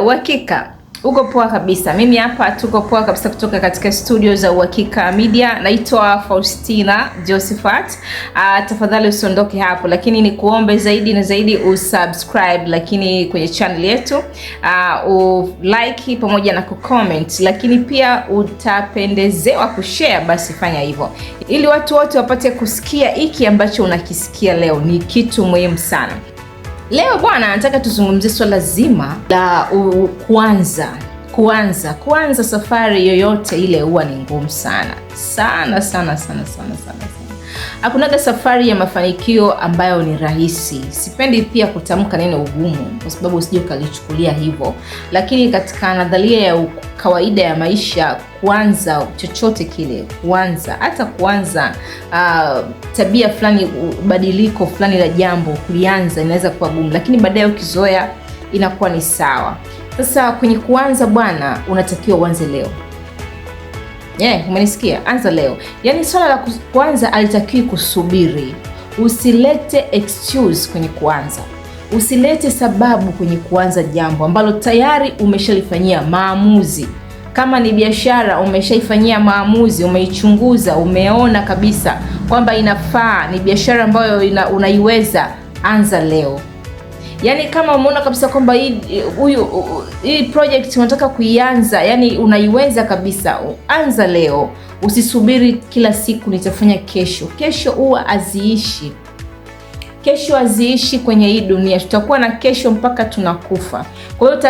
Uhakika uko poa kabisa. Mimi hapa tuko poa kabisa kutoka katika studio za Uhakika Media. Naitwa Faustina Josephat. Tafadhali usiondoke hapo, lakini ni kuombe zaidi na zaidi usubscribe lakini kwenye channel yetu, like pamoja na kucomment, lakini pia utapendezewa kushare, basi fanya hivyo ili watu wote wapate kusikia hiki ambacho unakisikia leo. Ni kitu muhimu sana. Leo bwana, nataka tuzungumzie swala zima la kuanza safari yoyote ile. Huwa ni ngumu sana. Hakunaga safari ya mafanikio ambayo ni rahisi. Sipendi pia kutamka neno ugumu kwa sababu usije ukalichukulia hivyo, lakini katika nadharia ya kawaida ya maisha, kuanza chochote kile, kuanza tabia fulani, badiliko fulani la jambo, kulianza inaweza kuwa gumu, lakini baadaye ukizoea inakuwa ni sawa. Sasa kwenye kuanza bwana, unatakiwa uanze leo. Umenisikia? Anza leo. Yaani swala la kuanza alitakiwi kusubiri. Usilete excuse kwenye kuanza. Usilete sababu kwenye kuanza jambo ambalo tayari umeshalifanyia maamuzi. Kama ni biashara, umeshaifanyia maamuzi, umeichunguza, umeona kabisa kwamba inafaa, ni biashara ambayo unaiweza, anza leo. Yaani kama umeona kabisa kwamba hii project unataka kuianza, yani unaiweza kabisa, anza leo. Usisubiri kila siku nitafanya kesho. Kesho huwa haziishi. Kesho haziishi kwenye hii dunia. Tutakuwa na kesho mpaka tunakufa. Kwa hiyo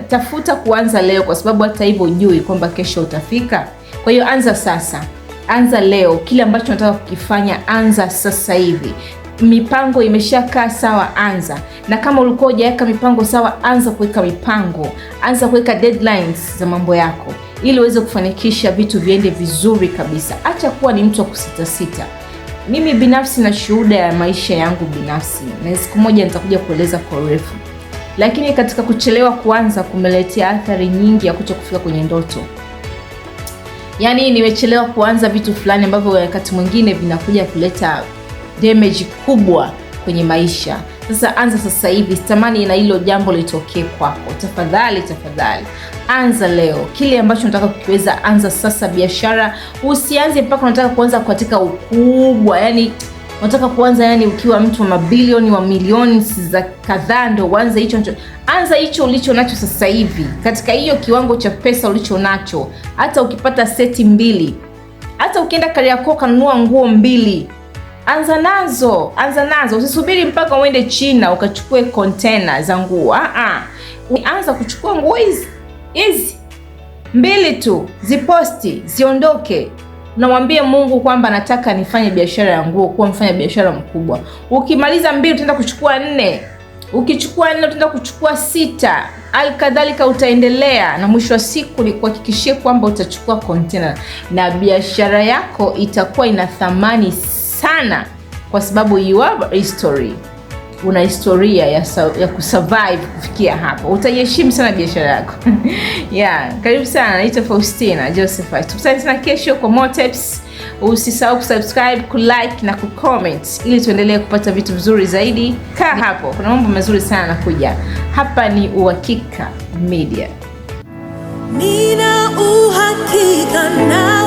tafuta kuanza leo, kwa sababu hata hivyo hujui kwamba kesho utafika. Kwa hiyo anza sasa. Anza leo. Kile ambacho unataka kukifanya, anza sasa hivi. Mipango imeshakaa sawa, anza. Na kama ulikuwa hujaweka mipango sawa, anza kuweka mipango. Anza kuweka deadlines za mambo yako ili uweze kufanikisha vitu viende vizuri kabisa. Acha kuwa ni mtu wa kusitasita. Mimi binafsi na shuhuda ya maisha yangu binafsi, na siku moja nitakuja kueleza kwa urefu. Lakini katika kuchelewa kuanza kumeletea athari nyingi ya kutokufika kwenye ndoto. Yaani nimechelewa kuanza vitu fulani ambavyo wakati mwingine vinakuja kuleta damage kubwa kwenye maisha. Sasa anza sasa hivi. Sitamani na hilo jambo litokee kwako. Tafadhali anza leo. Kile ambacho unataka kukiweza, anza sasa. Biashara usianze mpaka unataka kuanza katika ukubwa. Yaani unataka kuanza ukiwa mtu wa mabilioni wa milioni za kadhaa ndio uanze hicho. Anza hicho ulicho nacho sasa hivi. Katika hiyo kiwango cha pesa ulicho nacho, hata ukipata seti 2, hata ukienda Kariakoo kanunua nguo 2, anza nazo. Usisubiri mpaka uende China ukachukue container za nguo. Anza kuchukua nguo hizi 2 tu, ziposti, ziondoke. Unamwambia Mungu kwamba nataka nifanye biashara ya nguo, kuwa mfanya biashara mkubwa. Ukimaliza 2 utaenda kuchukua 4. Ukichukua 4 utaenda kuchukua 6. Alikadhalika utaendelea, na mwisho wa siku ni kuhakikishia kwamba utachukua container na biashara yako itakuwa ina thamani sana, kwa sababu you have a history. Una historia ya kusurvive kufikia hapo. Utaiheshimu sana biashara yako. Karibu sana. Naitwa Faustina Josephat. Tukutane tena kesho kwa more tips. Usisahau kusubscribe, kulike na kucomment ili tuendelee kupata vitu vizuri zaidi. Kaa hapo. Kuna mambo mazuri sana yanakuja. Hapa ni Uhakika Media. Nina uhakika na